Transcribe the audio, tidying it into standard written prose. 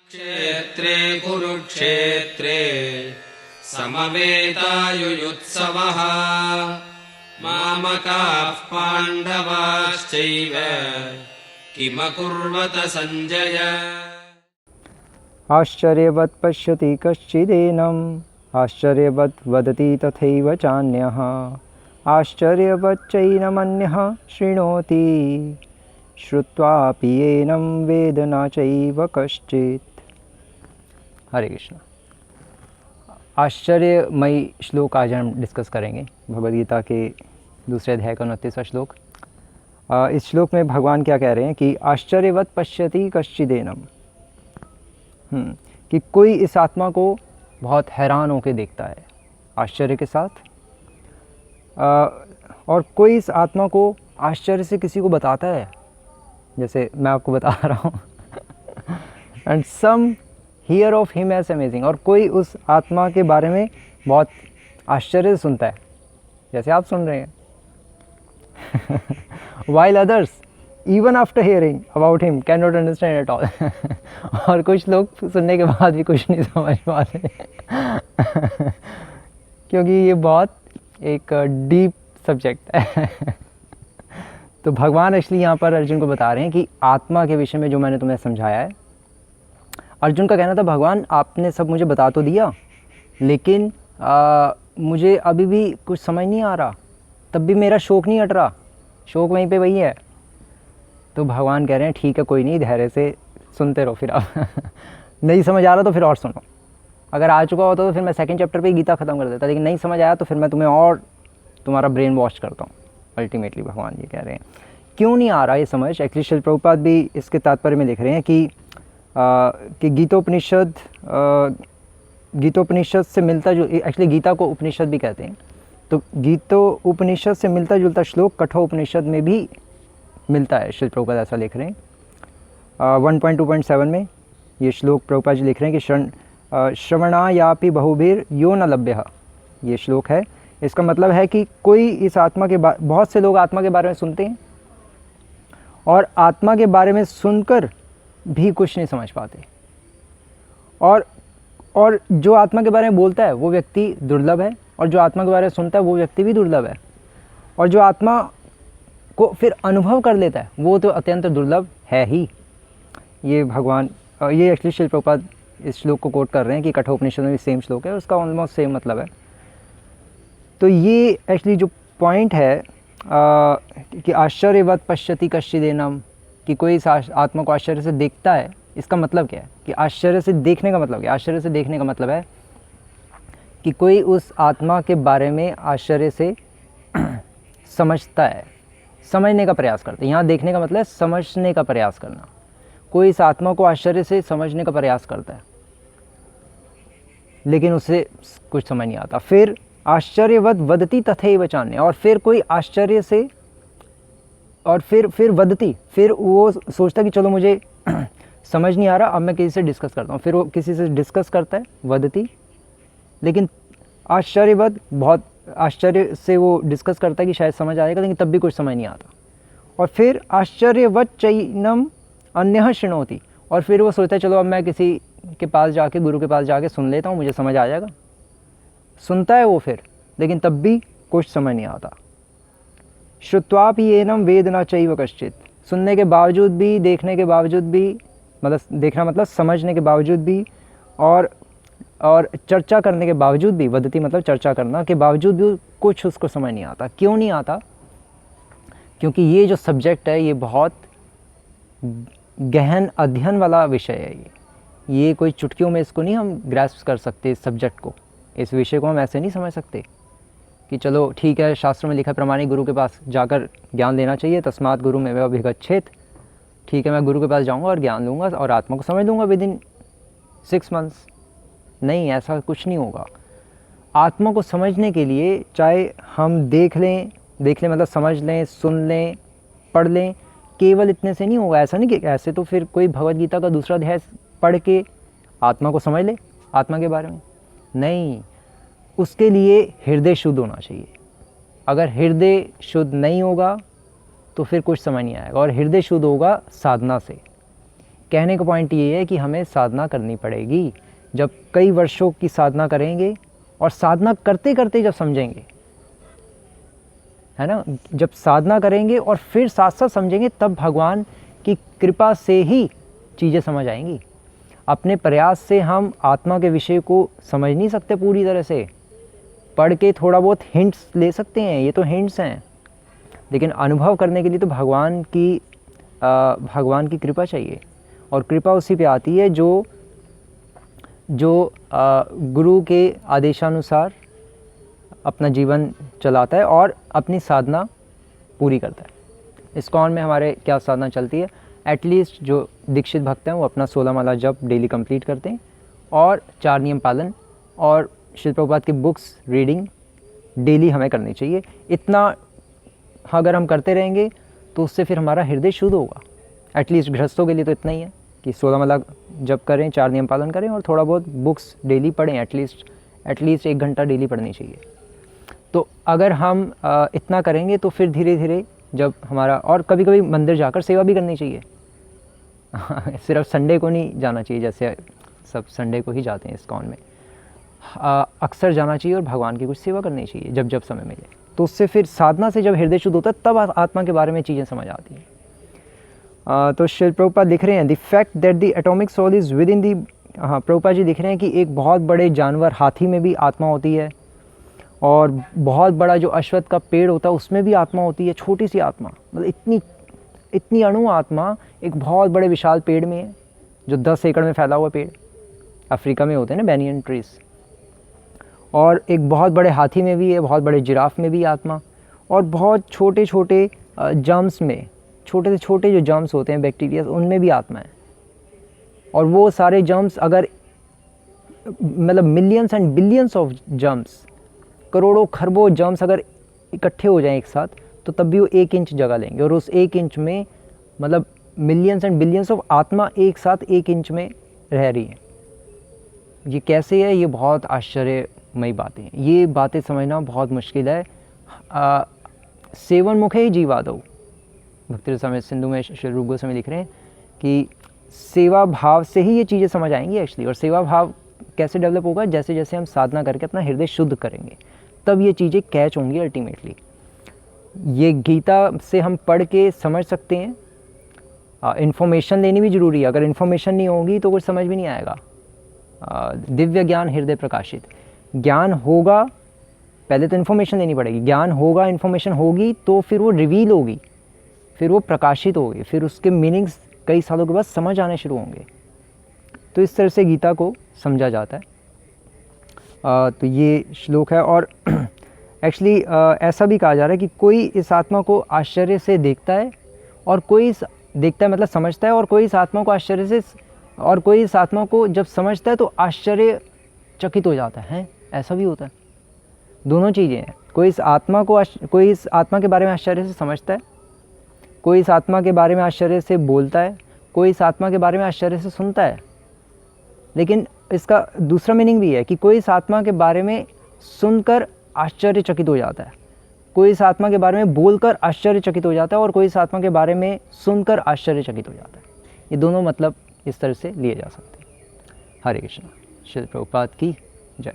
क्षेत्रे कुरुक्षेत्रे समवेतायुयुत्सवः मामकाः पाण्डवाश्चैव किमकुर्वत सञ्जय। आश्चर्यवत् पश्यति कश्चिदेनम् आश्चर्यवत् वदति तथैव चान्यः आश्चर्यवच्चैनमन्यः शृणोति श्रुत्वापि येनं वेद न चैव कश्चित्। हरे कृष्ण। आश्चर्यमयी श्लोक आज हम डिस्कस करेंगे, भगवद गीता के दूसरे अध्याय का 29वां श्लोक। इस श्लोक में भगवान क्या कह रहे हैं कि आश्चर्यवत् पश्यति कश्चिदेनम, कि कोई इस आत्मा को बहुत हैरान होकर देखता है आश्चर्य के साथ, और कोई इस आत्मा को आश्चर्य से किसी को बताता है, जैसे मैं आपको बता रहा हूँ and some here of him as amazing, और कोई उस आत्मा के बारे में बहुत आश्चर्य से सुनता है, जैसे आप सुन रहे हैं while others even after hearing about him cannot understand at all और कुछ लोग सुनने के बाद भी कुछ नहीं समझ पाते क्योंकि ये बहुत एक डीप सब्जेक्ट है तो भगवान एक्चुअली यहाँ पर अर्जुन को बता रहे हैं कि आत्मा के विषय में जो मैंने तुम्हें समझाया है। अर्जुन का कहना था, भगवान आपने सब मुझे बता तो दिया, लेकिन मुझे अभी भी कुछ समझ नहीं आ रहा, तब भी मेरा शौक नहीं हट रहा, शौक वहीं पे वही है। तो भगवान कह रहे हैं ठीक है, कोई नहीं, धैर्य से सुनते रहो। फिर आप नहीं समझ आ रहा तो फिर और सुनो, अगर आ चुका होता तो फिर मैं सेकंड चैप्टर पे गीता ख़त्म कर देता, लेकिन नहीं समझ आया तो फिर मैं तुम्हें और तुम्हारा ब्रेन वॉश करता हूँ। अल्टीमेटली भगवान ये कह रहे हैं। क्यों नहीं आ रहा ये समझ? एक्चुअली श्रील प्रभुपाद भी इसके तात्पर्य में लिख रहे हैं कि गीतोपनिषद से मिलता जो, एक्चुअली गीता को उपनिषद भी कहते हैं, तो गीतोपनिषद से मिलता जुलता श्लोक कठोपनिषद में भी मिलता है। श्रील प्रभुपाद ऐसा लिख रहे हैं 1.2.7 में ये श्लोक प्रभुपाद जी लिख रहे हैं कि श्रवणायापि बहुभिर यो न लभ्यः, ये श्लोक है। इसका मतलब है कि कोई इस आत्मा के बहुत से लोग आत्मा के बारे में सुनते हैं और आत्मा के बारे में सुनकर भी कुछ नहीं समझ पाते, और जो आत्मा के बारे में बोलता है वो व्यक्ति दुर्लभ है, और जो आत्मा के बारे में सुनता है वो व्यक्ति भी दुर्लभ है, और जो आत्मा को फिर अनुभव कर लेता है वो तो अत्यंत दुर्लभ है ही। ये भगवान, ये एक्चुअली श्रील प्रभुपाद इस श्लोक को कोट कर रहे हैं कि कठोपनिषद में भी सेम श्लोक है, उसका ऑलमोस्ट सेम मतलब है। तो ये एक्चुअली जो पॉइंट है कि आश्चर्यवत् पश्यति कश्चिदेनम, कि कोई इस आत्मा को आश्चर्य से देखता है, इसका मतलब क्या है कि आश्चर्य से देखने का मतलब क्या? आश्चर्य से देखने का मतलब है कि कोई उस आत्मा के बारे में आश्चर्य से समझता है, समझने का प्रयास करता है। यहाँ देखने का मतलब है समझने का प्रयास करना। कोई इस आत्मा को आश्चर्य से समझने का प्रयास करता है, लेकिन उसे कुछ समझ नहीं आता। फिर आश्चर्यवत् वदति तथैव चान्य, और फिर कोई आश्चर्य से, और फिर वदति, फिर वो सोचता कि चलो मुझे समझ नहीं आ रहा, अब मैं किसी से डिस्कस करता हूँ। फिर वो किसी से डिस्कस करता है, वदति, लेकिन आश्चर्यवत्, बहुत आश्चर्य से वो डिस्कस करता है कि शायद समझ आएगा, लेकिन तब भी कुछ समझ नहीं आता। और फिर आश्चर्यवच्चैनम अन्यः शृणोति, और फिर वो सोचता है चलो अब मैं किसी के पास जाके, गुरु के पास जाके सुन लेता हूँ, मुझे समझ आ जाएगा। सुनता है वो फिर, लेकिन तब भी कुछ समझ नहीं आता। श्रुत्वापि येनं वेद न चैव कश्चित्, सुनने के बावजूद भी, देखने के बावजूद भी, मतलब देखना मतलब समझने के बावजूद भी, और चर्चा करने के बावजूद भी, वदति मतलब चर्चा करना के बावजूद भी कुछ उसको समझ नहीं आता। क्यों नहीं आता? क्योंकि ये जो सब्जेक्ट है ये बहुत गहन अध्ययन वाला विषय है। ये कोई चुटकियों में इसको नहीं हम ग्रैस्प कर सकते। इस सब्जेक्ट को, इस विषय को हम ऐसे नहीं समझ सकते कि चलो ठीक है, शास्त्रों में लिखा प्रमाणिक गुरु के पास जाकर ज्ञान लेना चाहिए, तस्मात् गुरु में अभिगच्छेत्, ठीक है मैं गुरु के पास जाऊंगा और ज्ञान लूँगा और आत्मा को समझ लूँगा विद इन 6 मंथ्स। नहीं, ऐसा कुछ नहीं होगा। आत्मा को समझने के लिए चाहे हम देख लें मतलब समझ लें, सुन लें, पढ़ लें, केवल इतने से नहीं होगा। ऐसा नहीं कि ऐसे तो फिर कोई भगवद गीता का दूसरा अध्याय पढ़ के आत्मा को समझ ले, आत्मा के बारे में। नहीं, उसके लिए हृदय शुद्ध होना चाहिए। अगर हृदय शुद्ध नहीं होगा तो फिर कुछ समझ नहीं आएगा, और हृदय शुद्ध होगा साधना से। कहने का पॉइंट ये है कि हमें साधना करनी पड़ेगी। जब कई वर्षों की साधना करेंगे और साधना करते करते जब समझेंगे, है ना, जब साधना करेंगे और फिर साथ साथ समझेंगे, तब भगवान की कृपा से ही चीज़ें समझ आएंगी। अपने प्रयास से हम आत्मा के विषय को समझ नहीं सकते पूरी तरह से। पढ़ के थोड़ा बहुत हिंट्स ले सकते हैं, ये तो हिंट्स हैं, लेकिन अनुभव करने के लिए तो भगवान की कृपा चाहिए। और कृपा उसी पे आती है जो गुरु के आदेशानुसार अपना जीवन चलाता है और अपनी साधना पूरी करता है। इस्कॉन में हमारे क्या साधना चलती है, एटलीस्ट जो दीक्षित भक्त हैं वो अपना 16 माला जप डेली कंप्लीट करते हैं और 4 नियम पालन और श्रील प्रभुपाद की बुक्स रीडिंग डेली हमें करनी चाहिए। इतना अगर हम करते रहेंगे तो उससे फिर हमारा हृदय शुद्ध होगा। एटलीस्ट गृहस्थों के लिए तो इतना ही है कि 16 माला जप करें, 4 नियम पालन करें और थोड़ा बहुत बुक्स डेली पढ़ें। एटलीस्ट 1 घंटा डेली पढ़नी चाहिए। तो अगर हम इतना करेंगे तो फिर धीरे धीरे जब हमारा, और कभी कभी मंदिर जाकर सेवा भी करनी चाहिए सिर्फ संडे को नहीं जाना चाहिए, जैसे सब संडे को ही जाते हैं इस्कॉन में। अक्सर जाना चाहिए और भगवान की कुछ सेवा करनी चाहिए जब जब समय मिले। तो उससे फिर साधना से जब हृदय शुद्ध होता है तब आत्मा के बारे में चीज़ें समझ आती हैं। तो श्रील प्रभुपाद लिख रहे हैं the fact that the atomic soul is within the, Prabhupada ji लिख रहे हैं कि एक बहुत बड़े जानवर हाथी में भी आत्मा होती है, और बहुत बड़ा जो अश्वत्थ का पेड़ होता है उसमें भी आत्मा होती है। छोटी सी आत्मा, मतलब इतनी अणु आत्मा एक बहुत बड़े विशाल पेड़ में है, जो 10 एकड़ में फैला हुआ पेड़ अफ्रीका में होते हैं ना, बैनियन ट्रीज। और एक बहुत बड़े हाथी में भी है, बहुत बड़े जिराफ में भी आत्मा, और बहुत छोटे छोटे जर्म्स में, छोटे से छोटे जो जर्म्स होते हैं बैक्टीरिया, उनमें भी आत्मा है। और वो सारे जर्म्स अगर, मतलब millions and billions of germs, करोड़ों खरबों जर्म्स अगर इकट्ठे हो जाएं एक साथ, तो तब भी वो 1 इंच जगह लेंगे। और उस 1 इंच में मतलब मिलियंस एंड बिलियंस ऑफ आत्मा एक साथ 1 इंच में रह रही है। ये कैसे है? ये बहुत आश्चर्यमयी बातें हैं। ये बातें समझना बहुत मुश्किल है। सेवन मुखे ही जीवादो, भक्ति रसामृत सिंधु में श्री रूप गोस्वामी लिख रहे हैं कि सेवा भाव से ही ये चीज़ें समझ आएंगी एक्चुअली। और सेवा भाव कैसे डेवलप होगा? जैसे जैसे हम साधना करके अपना हृदय शुद्ध करेंगे, तब ये चीज़ें कैच होंगी अल्टीमेटली। ये गीता से हम पढ़ के समझ सकते हैं, इन्फॉर्मेशन लेनी भी ज़रूरी है। अगर इन्फॉर्मेशन नहीं होगी तो कुछ समझ भी नहीं आएगा। दिव्य ज्ञान हृदय प्रकाशित, ज्ञान होगा, पहले तो इन्फॉर्मेशन लेनी पड़ेगी, ज्ञान होगा, इन्फॉर्मेशन होगी, तो फिर वो रिवील होगी, फिर वो प्रकाशित होगी, फिर उसके मीनिंग्स कई सालों के बाद समझ आने शुरू होंगे। तो इस तरह से गीता को समझा जाता है। तो ये श्लोक है। और एक्चुअली ऐसा भी कहा जा रहा है कि कोई इस आत्मा को आश्चर्य से देखता है, और कोई देखता है मतलब समझता है, और कोई इस आत्मा को आश्चर्य से, और कोई इस आत्मा को जब समझता है तो आश्चर्यचकित हो जाता है। ऐसा भी होता है, दोनों चीज़ें हैं। कोई इस आत्मा के बारे में आश्चर्य से समझता है, कोई इस आत्मा के बारे में आश्चर्य से बोलता है, कोई इस आत्मा के बारे में आश्चर्य से सुनता है। लेकिन इसका दूसरा मीनिंग भी है कि कोई इस आत्मा के बारे में सुनकर आश्चर्यचकित हो जाता है, कोई इस आत्मा के बारे में बोलकर आश्चर्यचकित हो जाता है, और कोई इस आत्मा के बारे में सुनकर आश्चर्यचकित हो जाता है। ये दोनों मतलब इस तरह से लिए जा सकते हैं। हरे कृष्णा। श्री प्रभुपाद की जय।